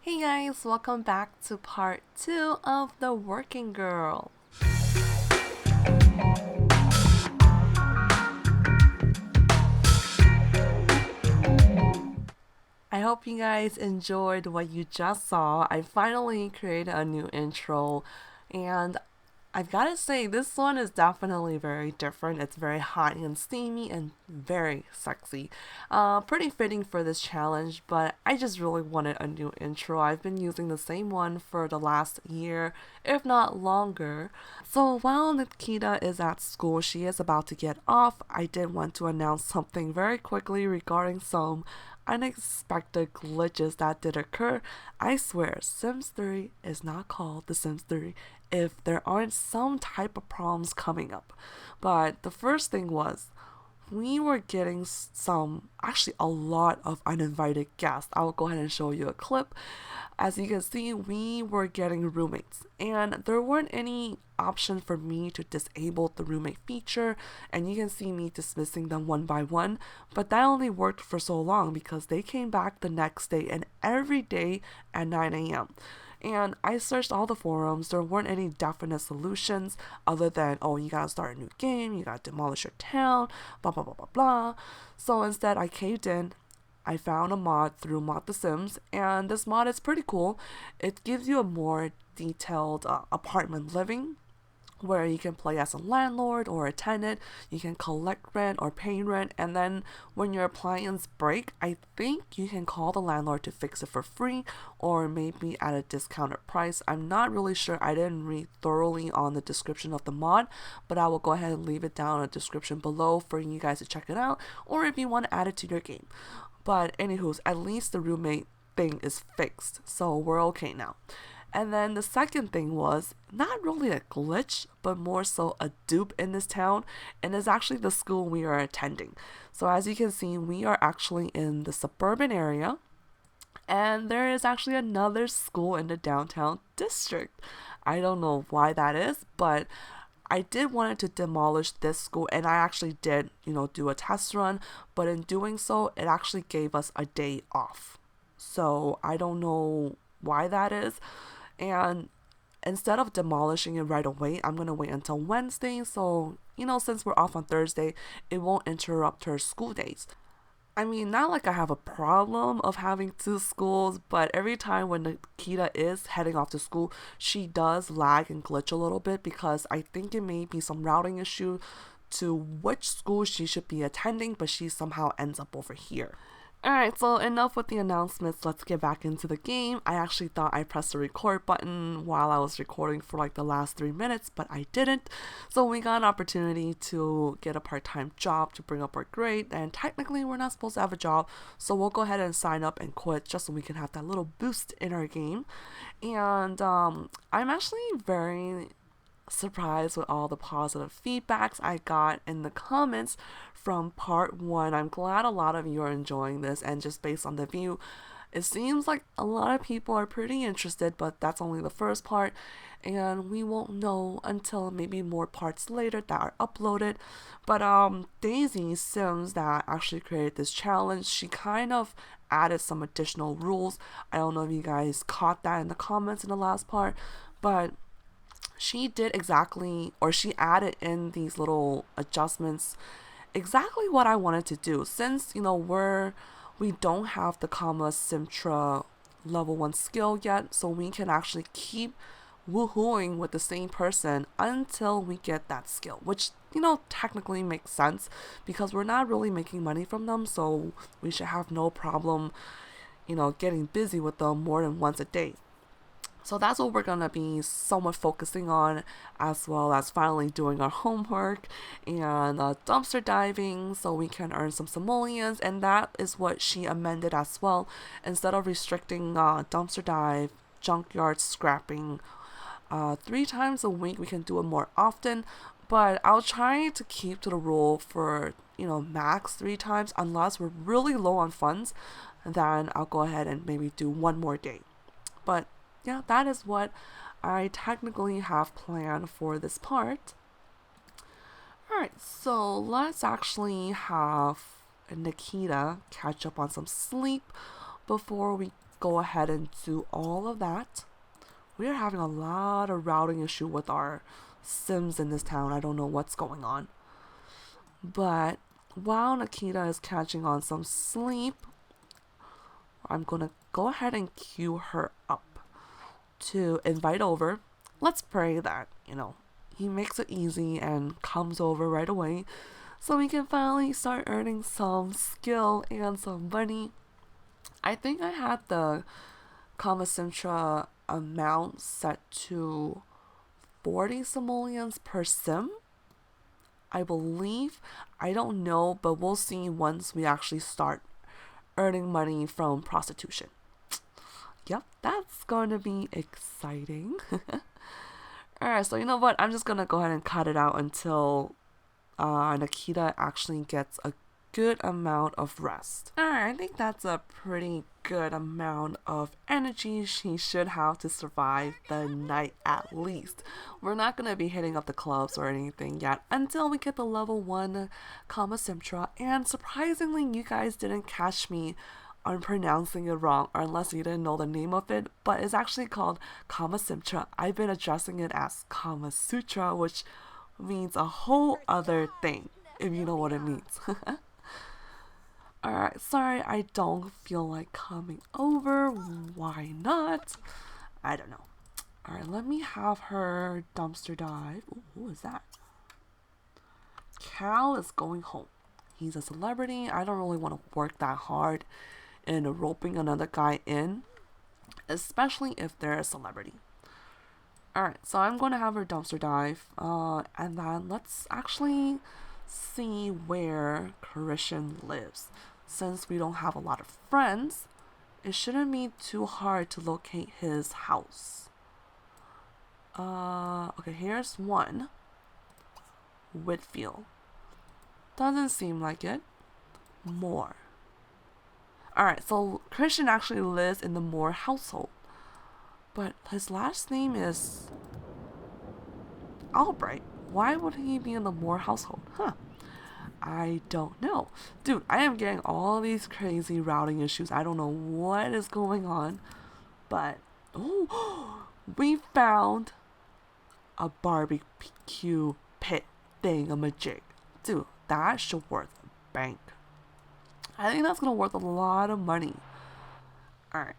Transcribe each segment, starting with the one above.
Hey guys, welcome back to part 2 of The Working Girl. I hope you guys enjoyed what you just saw. I finally created a new intro, and I've got to say, this one is definitely very different. It's very hot and steamy and very sexy. Pretty fitting for this challenge, but I just really wanted a new intro. I've been using the same one for the last year, if not longer. So while Nikita is at school, she is about to get off. I did want to announce something very quickly regarding some unexpected glitches that did occur. I swear, Sims 3 is not called The Sims 3 if there aren't some type of problems coming up. But the first thing was we were getting actually a lot of uninvited guests. I will go ahead and show you a clip. As you can see, we were getting roommates, and there weren't any option for me to disable the roommate feature, and you can see me dismissing them one by one. But that only worked for so long because they came back the next day and every day at 9 a.m. And I searched all the forums. There weren't any definite solutions other than, oh, you gotta start a new game, you gotta demolish your town, blah, blah, blah, blah, blah. So instead, I caved in. I found a mod through Mod The Sims, and this mod is pretty cool. It gives you a more detailed apartment living where you can play as a landlord or a tenant, you can collect rent or pay rent, and then when your appliance break, I think you can call the landlord to fix it for free or maybe at a discounted price. I'm not really sure. I didn't read thoroughly on the description of the mod, but I will go ahead and leave it down in the description below for you guys to check it out, or if you want to add it to your game. But anywho's, at least the roommate thing is fixed, so we're okay now. And then the second thing was not really a glitch, but more so a dupe in this town, and it's actually the school we are attending. So as you can see, we are actually in the suburban area, and there is actually another school in the downtown district. I don't know why that is, but I did wanted to demolish this school, and I actually did, do a test run, but in doing so, it actually gave us a day off. So I don't know why that is. And instead of demolishing it right away, I'm going to wait until Wednesday. So, since we're off on Thursday, it won't interrupt her school days. I mean, not like I have a problem of having two schools, but every time when Nikita is heading off to school, she does lag and glitch a little bit because I think it may be some routing issue to which school she should be attending, but she somehow ends up over here. Alright, so enough with the announcements. Let's get back into the game. I actually thought I pressed the record button while I was recording for like the last 3 minutes, but I didn't. So we got an opportunity to get a part-time job to bring up our grade, and technically we're not supposed to have a job, so we'll go ahead and sign up and quit just so we can have that little boost in our game. And I'm actually very surprised with all the positive feedbacks I got in the comments from part 1. I'm glad a lot of you are enjoying this, and just based on the view, it seems like a lot of people are pretty interested, but that's only the first part, and we won't know until maybe more parts later that are uploaded. But Daisy Sims, that actually created this challenge, she kind of added some additional rules. I don't know if you guys caught that in the comments in the last part, but she did exactly, or she added in these little adjustments exactly what I wanted to do. Since we don't have the Kama Simtra level 1 skill yet, so we can actually keep woohooing with the same person until we get that skill, which technically makes sense because we're not really making money from them, so we should have no problem getting busy with them more than once a day. So that's what we're gonna be somewhat focusing on, as well as finally doing our homework and dumpster diving so we can earn some simoleons. And that is what she amended as well. Instead of restricting dumpster dive, junkyard scrapping 3 times a week, we can do it more often. But I'll try to keep to the rule for max 3 times, unless we're really low on funds. Then I'll go ahead and maybe do one more day. But yeah, that is what I technically have planned for this part. Alright, so let's actually have Nikita catch up on some sleep before we go ahead and do all of that. We are having a lot of routing issue with our Sims in this town. I don't know what's going on. But while Nikita is catching on some sleep, I'm gonna go ahead and queue her up to invite over. Let's pray that, he makes it easy and comes over right away so we can finally start earning some skill and some money. I think I had the Kama Sintra amount set to 40 simoleons per sim, I believe. I don't know, but we'll see once we actually start earning money from prostitution. Yep, that's going to be exciting. Alright, so you know what? I'm just going to go ahead and cut it out until Nikita actually gets a good amount of rest. Alright, I think that's a pretty good amount of energy she should have to survive the night at least. We're not going to be hitting up the clubs or anything yet until we get the level 1 Kama Sintra, and surprisingly you guys didn't catch me on pronouncing it wrong, or unless you didn't know the name of it, but it's actually called Kama Sintra. I've been addressing it as Kama Sutra, which means a whole other thing, if you know what it means. Alright, sorry, I don't feel like coming over. Why not? I don't know. Alright, let me have her dumpster dive. Ooh, who is that? Cal is going home. He's a celebrity. I don't really want to work that hard in roping another guy in, especially if they're a celebrity. Alright, so I'm going to have her dumpster dive. And then let's actually see where Christian lives. Since we don't have a lot of friends, it shouldn't be too hard to locate his house. Okay, here's one. Whitfield. Doesn't seem like it. Moore. Alright, so Christian actually lives in the Moore household. But his last name is Albright. Why would he be in the Moore household? I don't know. Dude, I am getting all these crazy routing issues. I don't know what is going on. But, oh, we found a barbecue pit thingamajig. Dude, that should worth a bank. I think that's gonna worth a lot of money. Alright.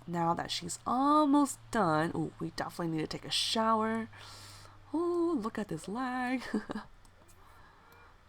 Now that she's almost done, ooh, we definitely need to take a shower. Oh, look at this lag.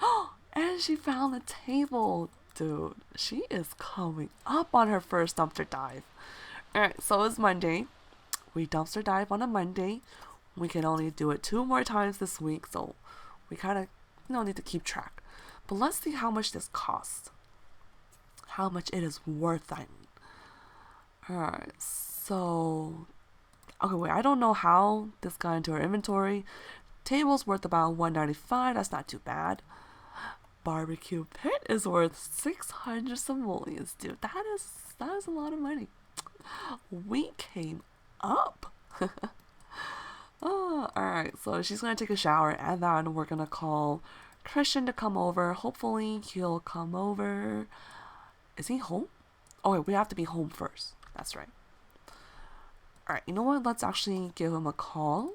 Oh, and she found the table. Dude, she is coming up on her first dumpster dive. Alright, so it's Monday. We dumpster dive on a Monday. We can only do it 2 more times this week, so we kind of need to keep track. But let's see how much this costs. How much it is worth, I mean. Alright, so okay, wait, I don't know how this got into our inventory. Table's worth about $195, that's not too bad. Barbecue pit is worth 600 simoleons, dude. That is a lot of money. We came up. Oh, alright, so she's gonna take a shower and then we're gonna call Christian to come over. Hopefully he'll come over. Is he home? Oh wait, we have to be home first. That's right. Alright, you know what? Let's actually give him a call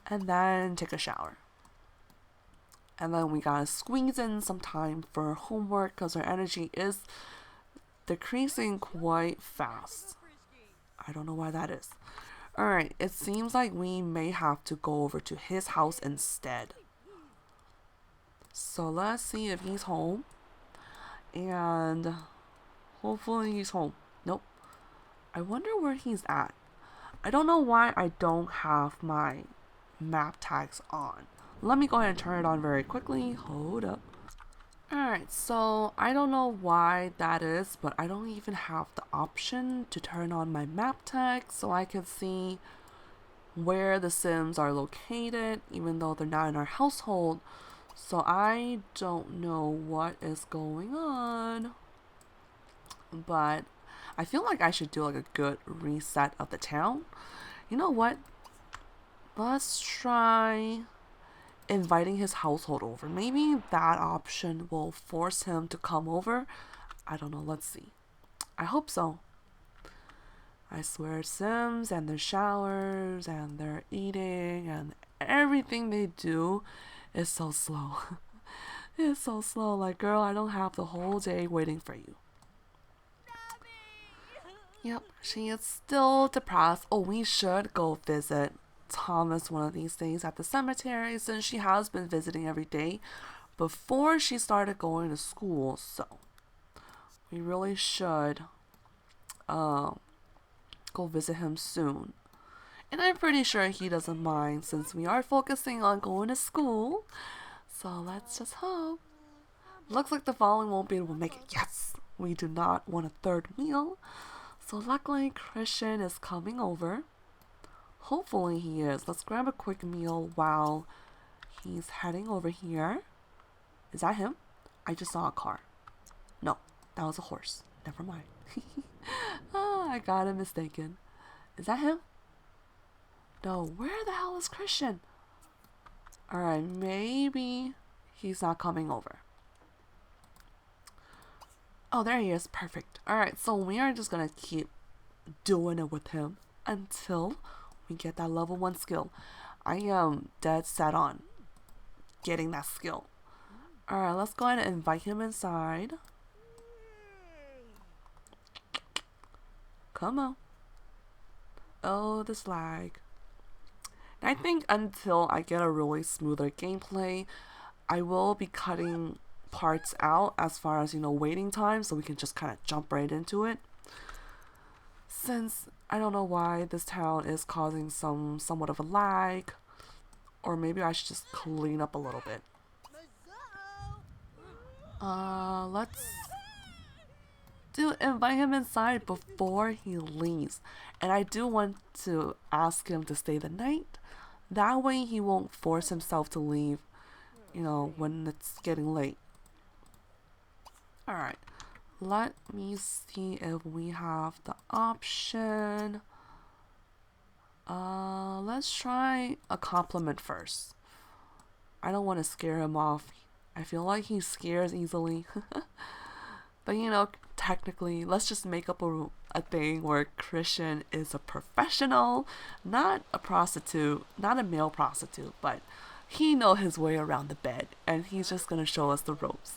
and then take a shower. And then we gotta squeeze in some time for homework because our energy is decreasing quite fast. I don't know why that is. Alright, it seems like we may have to go over to his house instead. So let's see if he's home. And hopefully he's home. Nope. I wonder where he's at. I don't know why I don't have my map tags on. Let me go ahead and turn it on very quickly. Hold up. Alright, so I don't know why that is, but I don't even have the option to turn on my map tag so I can see where the Sims are located, even though they're not in our household. So I don't know what is going on. But I feel like I should do like a good reset of the town. You know what? Let's try inviting his household over. Maybe that option will force him to come over. I don't know. Let's see. I hope so. I swear, Sims and their showers and their eating and everything they do is so slow. It's so slow. Like, girl, I don't have the whole day waiting for you. Yep, she is still depressed. Oh, we should go visit Thomas one of these days at the cemetery since she has been visiting every day before she started going to school. So, we really should go visit him soon. And I'm pretty sure he doesn't mind since we are focusing on going to school. So let's just hope. Looks like the following won't be able to make it. Yes! We do not want a third meal. So luckily Christian is coming over. Hopefully he is. Let's grab a quick meal while he's heading over here. Is that him? I just saw a car. No, that was a horse. Never mind. Oh, I got it mistaken. Is that him? No, where the hell is Christian? Alright, maybe he's not coming over. Oh, there he is. Perfect. Alright, so we are just gonna keep doing it with him until we get that level 1 skill. I am dead set on getting that skill. Alright, let's go ahead and invite him inside. Come on. Oh, this lag. I think until I get a really smoother gameplay, I will be cutting parts out as far as, waiting time so we can just kind of jump right into it. Since I don't know why this town is causing somewhat of a lag, or maybe I should just clean up a little bit. Let's invite him inside before he leaves. And I do want to ask him to stay the night. That way he won't force himself to leave, when it's getting late. Alright. Let me see if we have the option. Let's try a compliment first. I don't want to scare him off. I feel like he scares easily. But technically, let's just make up a thing where Christian is a professional, not a prostitute, not a male prostitute, but he knows his way around the bed, and he's just gonna show us the ropes.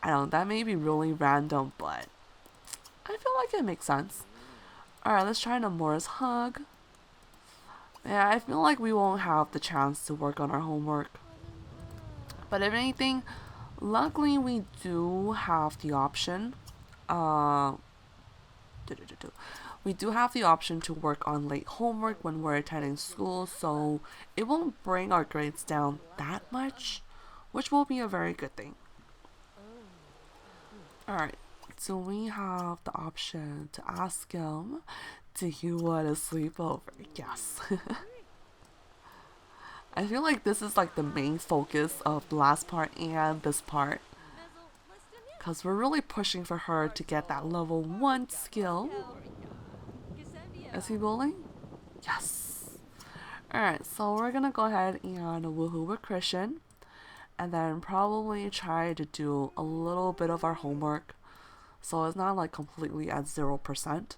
I don't know, that may be really random, but I feel like it makes sense. Alright, let's try Namora's hug. Yeah, I feel like we won't have the chance to work on our homework. But if anything, luckily we do have the option. We do have the option to work on late homework when we're attending school, so it won't bring our grades down that much, which will be a very good thing. Alright, so we have the option to ask him, do you want to sleep over? Yes. I feel like this is like the main focus of the last part and this part. Because we're really pushing for her to get that level 1 skill. Is he rolling? Yes. Alright, so we're gonna go ahead and woohoo with Christian. And then probably try to do a little bit of our homework. So it's not like completely at 0%.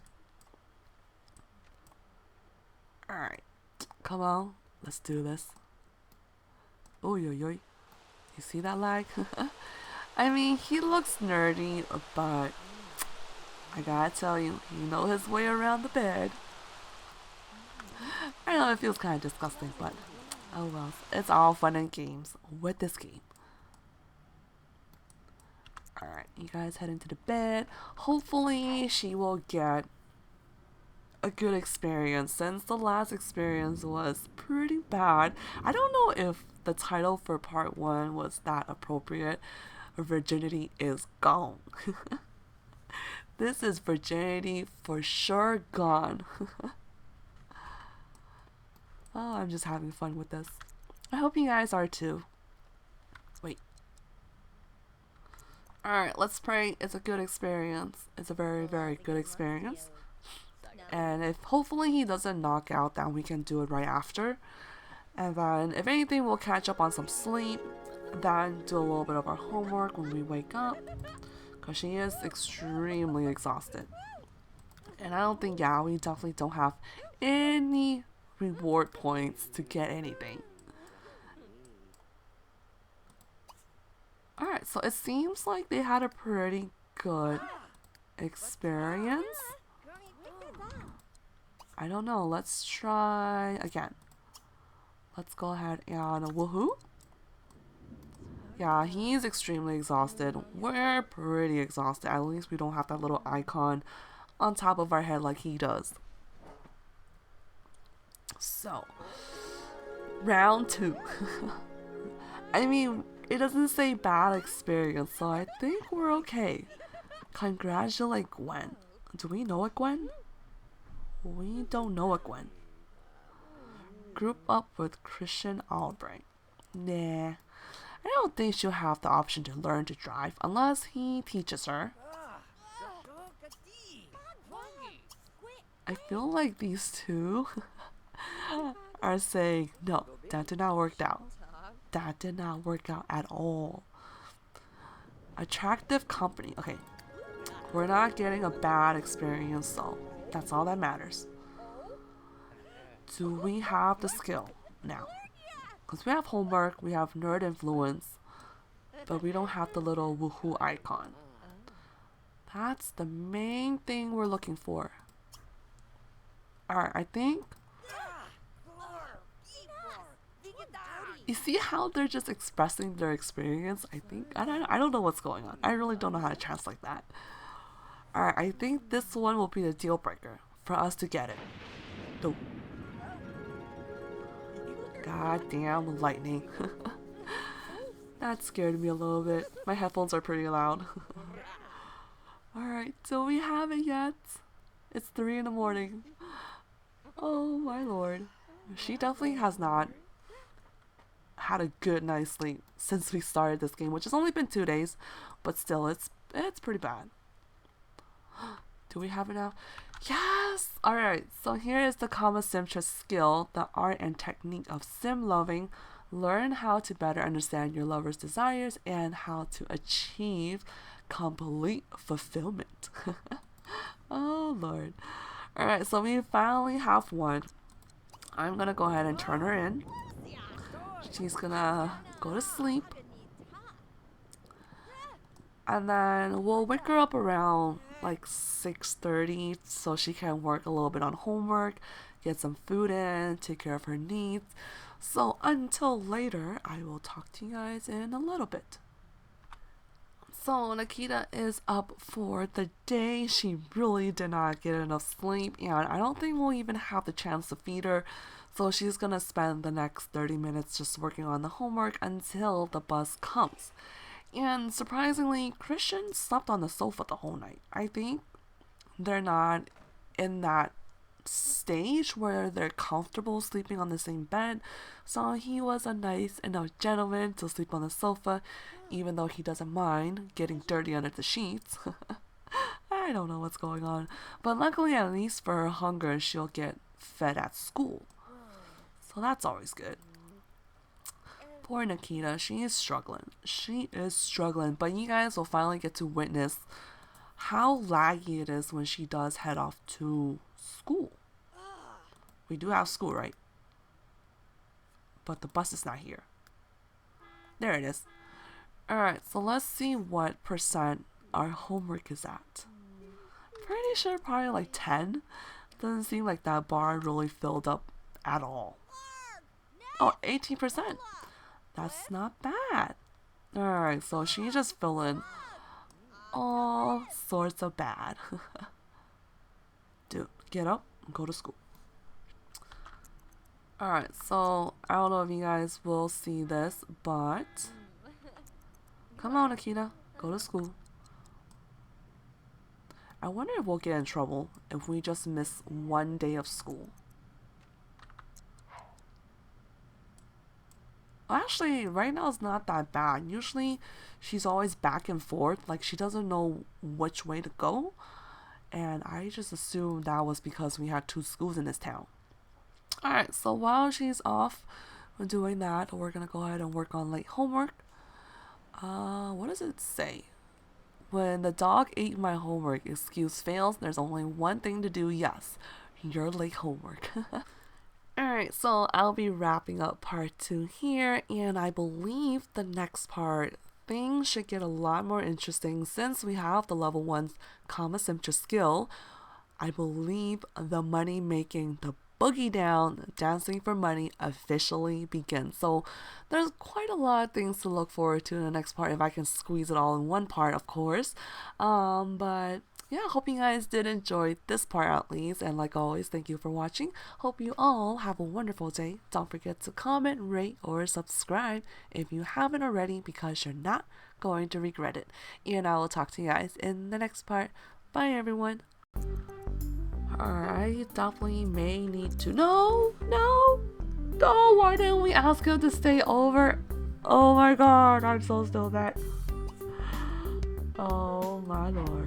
Alright. Come on. Let's do this. Oh, yo, yo. You see that lag? I mean, he looks nerdy, but I gotta tell you, he knows his way around the bed. I know it feels kind of disgusting, but oh well. It's all fun and games with this game. Alright, you guys head into the bed. Hopefully, she will get a good experience since the last experience was pretty bad. I don't know if the title for part 1 was that appropriate. Virginity is gone. This is virginity for sure gone. Oh, I'm just having fun with this. I hope you guys are too. Wait. Alright, let's pray it's a good experience. It's a very, very good experience. And if hopefully he doesn't knock out, then we can do it right after. And then if anything, we'll catch up on some sleep. Then do a little bit of our homework when we wake up. Because she is extremely exhausted. And I don't think, yeah, we definitely don't have any reward points to get anything. Alright, so it seems like they had a pretty good experience. I don't know, let's try again. Let's go ahead and woohoo. Yeah, he's extremely exhausted. We're pretty exhausted. At least we don't have that little icon on top of our head like he does. So, round 2. I mean, it doesn't say bad experience, so I think we're okay. Congratulate Gwen. Do we know a Gwen? We don't know a Gwen. Group up with Christian Albright. Nah. I don't think she'll have the option to learn to drive unless he teaches her. I feel like these two are saying, no, that did not work out. That did not work out at all. Attractive company. Okay. We're not getting a bad experience though. That's all that matters. Do we have the skill now? Because we have homework, we have nerd influence, but we don't have the little woohoo icon. That's the main thing we're looking for. Alright, I think... You see how they're just expressing their experience? I don't know what's going on. I really don't know how to translate that. Alright, I think this one will be the deal breaker for us to get it. Nope. Goddamn lightning. That scared me a little bit. My headphones are pretty loud. Alright, do we have it yet? It's 3 in the morning. Oh my lord. She definitely has not had a good night's sleep since we started this game, which has only been 2 days, but still, it's pretty bad. Do we have it now? Yes! Alright, so here is the Comma Simtra skill, the art and technique of sim loving. Learn how to better understand your lover's desires and how to achieve complete fulfillment. Oh lord. Alright, so we finally have one. I'm gonna go ahead and turn her in. She's gonna go to sleep. And then we'll wake her up around like 6:30 so she can work a little bit on homework, get some food in, take care of her needs. So until later, I will talk to you guys in a little bit. So Nikita is up for the day. She really did not get enough sleep, and I don't think we'll even have the chance to feed her. So she's gonna spend the next 30 minutes just working on the homework until the bus comes. And surprisingly, Christian slept on the sofa the whole night. I think they're not in that stage where they're comfortable sleeping on the same bed. So he was a nice enough gentleman to sleep on the sofa, even though he doesn't mind getting dirty under the sheets. I don't know what's going on. But luckily, at least for her hunger, she'll get fed at school. So that's always good. Poor Nikita, she is struggling. She is struggling. But you guys will finally get to witness how laggy it is when she does head off to school. We do have school, right? But the bus is not here. There it is. Alright, so let's see what percent our homework is at. Pretty sure probably like 10. Doesn't seem like that bar really filled up at all. Oh, 18%. That's not bad. Alright, so she's just feeling all sorts of bad. Dude, get up and go to school. Alright, so I don't know if you guys will see this, but come on, Nikita, go to school. I wonder if we'll get in trouble if we just miss one day of school. Actually, right now it's not that bad. Usually she's always back and forth, like she doesn't know which way to go. And I just assumed that was because we had 2 schools in this town. Alright, so while she's off doing that, we're gonna go ahead and work on late homework. What does it say? When the dog ate my homework, excuse fails, there's only one thing to do, yes. Your late homework. Alright, so I'll be wrapping up part 2 here, and I believe the next part, things should get a lot more interesting since we have the level 1 Kama Sutra skill. I believe the money making, the boogie down, dancing for money officially begins. So there's quite a lot of things to look forward to in the next part if I can squeeze it all in one part, of course. But yeah, hope you guys did enjoy this part at least. And like always, thank you for watching. Hope you all have a wonderful day. Don't forget to comment, rate, or subscribe if you haven't already because you're not going to regret it. And I will talk to you guys in the next part. Bye, everyone. I definitely may need to. No, why didn't we ask him to stay over? Oh my god, I'm so still that. Oh my lord.